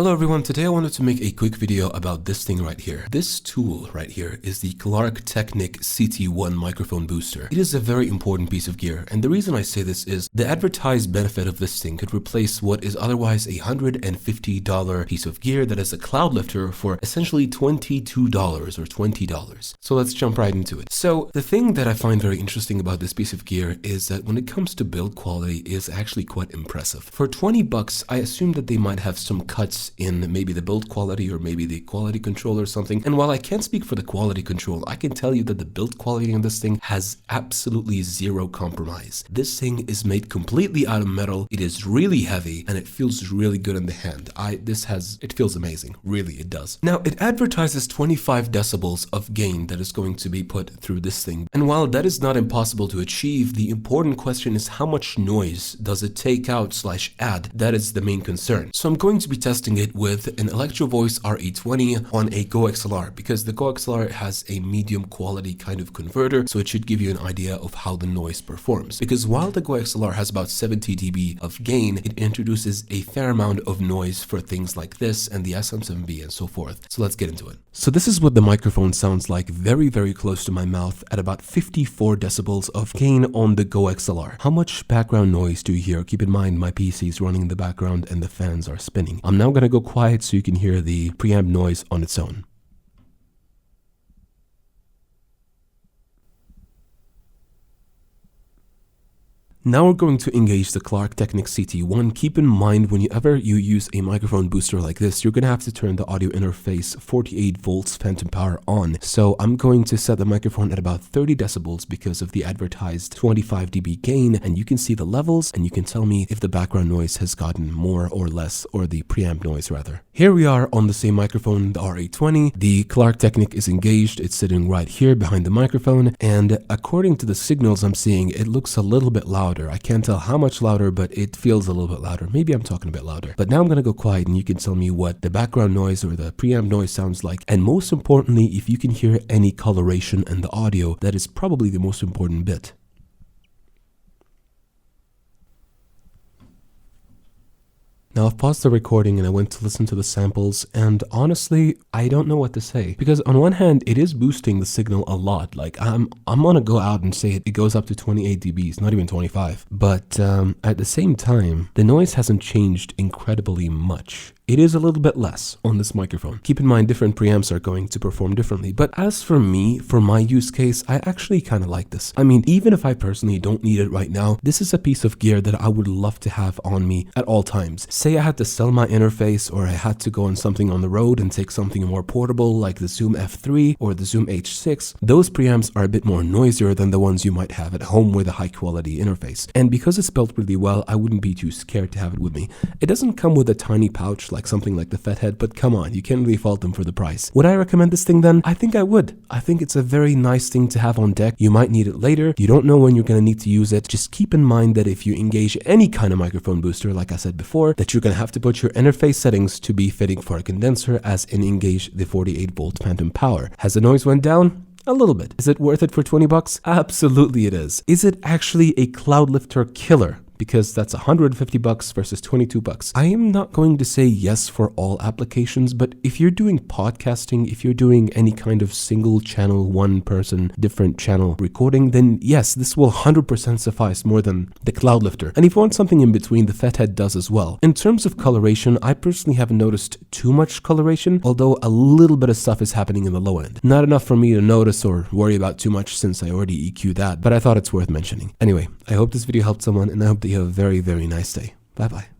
Hello everyone, today I wanted to make a quick video about this thing right here. This tool right here is the Teknik CT1 microphone booster. It is a very important piece of gear, and the reason I say this is the advertised benefit of this thing could replace what is otherwise a $150 piece of gear that is a Cloudlifter for essentially $22 or $20. So let's jump right into it. So the thing that I find very interesting about this piece of gear is that when it comes to build quality, it is actually quite impressive. For 20 bucks, I assume that they might have some cuts in maybe the build quality or maybe the quality control or something. And while I can't speak for the quality control, I can tell you that the build quality on this thing has absolutely zero compromise. This thing is made completely out of metal. It is really heavy and it feels really good in the hand. It feels amazing. Really, it does. Now, it advertises 25 decibels of gain that is going to be put through this thing. And while that is not impossible to achieve, the important question is how much noise does it take out / add? That is the main concern. So I'm going to be testing it with an Electro Voice RE20 on a Go XLR, because the Go XLR has a medium quality kind of converter, so it should give you an idea of how the noise performs. Because while the Go XLR has about 70 dB of gain, it introduces a fair amount of noise for things like this and the SM7B and so forth. So let's get into it. So this is what the microphone sounds like, very, very close to my mouth at about 54 decibels of gain on the Go XLR. How much background noise do you hear? Keep in mind my PC is running in the background and the fans are spinning. I'm now going to go quiet so you can hear the preamp noise on its own. Now we're going to engage the Teknik CT1. Keep in mind, whenever you use a microphone booster like this, you're going to have to turn the audio interface 48 volts phantom power on. So I'm going to set the microphone at about 30 decibels because of the advertised 25 dB gain, and you can see the levels and you can tell me if the background noise has gotten more or less, or the preamp noise rather. Here we are on the same microphone, the RE20. The Teknik is engaged. It's sitting right here behind the microphone, and according to the signals I'm seeing, it looks a little bit louder. I can't tell how much louder, but it feels a little bit louder. Maybe I'm talking a bit louder. But now I'm going to go quiet and you can tell me what the background noise or the preamp noise sounds like. And most importantly, if you can hear any coloration in the audio, that is probably the most important bit. Now I've paused the recording and I went to listen to the samples, and honestly, I don't know what to say. Because on one hand, it is boosting the signal a lot. Like I'm gonna go out and say it goes up to 28 dBs, not even 25. But at the same time, the noise hasn't changed incredibly much. It is a little bit less on this microphone. Keep in mind, different preamps are going to perform differently. But as for me, for my use case, I actually kind of like this. I mean, even if I personally don't need it right now, this is a piece of gear that I would love to have on me at all times. Say I had to sell my interface, or I had to go on something on the road and take something more portable like the Zoom F3 or the Zoom H6. Those preamps are a bit more noisier than the ones you might have at home with a high quality interface. And because it's built really well, I wouldn't be too scared to have it with me. It doesn't come with a tiny pouch like something like the Fathead, but come on, you can't really fault them for the price. Would I recommend this thing then? I think I would. I think it's a very nice thing to have on deck. You might need it later. You don't know when you're going to need to use it. Just keep in mind that if you engage any kind of microphone booster, like I said before, that you're going to have to put your interface settings to be fitting for a condenser, as in engage the 48 volt phantom power. Has the noise went down? A little bit. Is it worth it for 20 bucks? Absolutely it is. Is it actually a Cloudlifter killer? Because that's 150 bucks versus 22 bucks. I am not going to say yes for all applications, but if you're doing podcasting, if you're doing any kind of single channel, one person, different channel recording, then yes, this will 100% suffice more than the Cloudlifter. And if you want something in between, the Fathead does as well. In terms of coloration, I personally haven't noticed too much coloration, although a little bit of stuff is happening in the low end. Not enough for me to notice or worry about too much, since I already EQ'd that, but I thought it's worth mentioning. Anyway, I hope this video helped someone, and I hope that you have a very, very nice day. Bye-bye.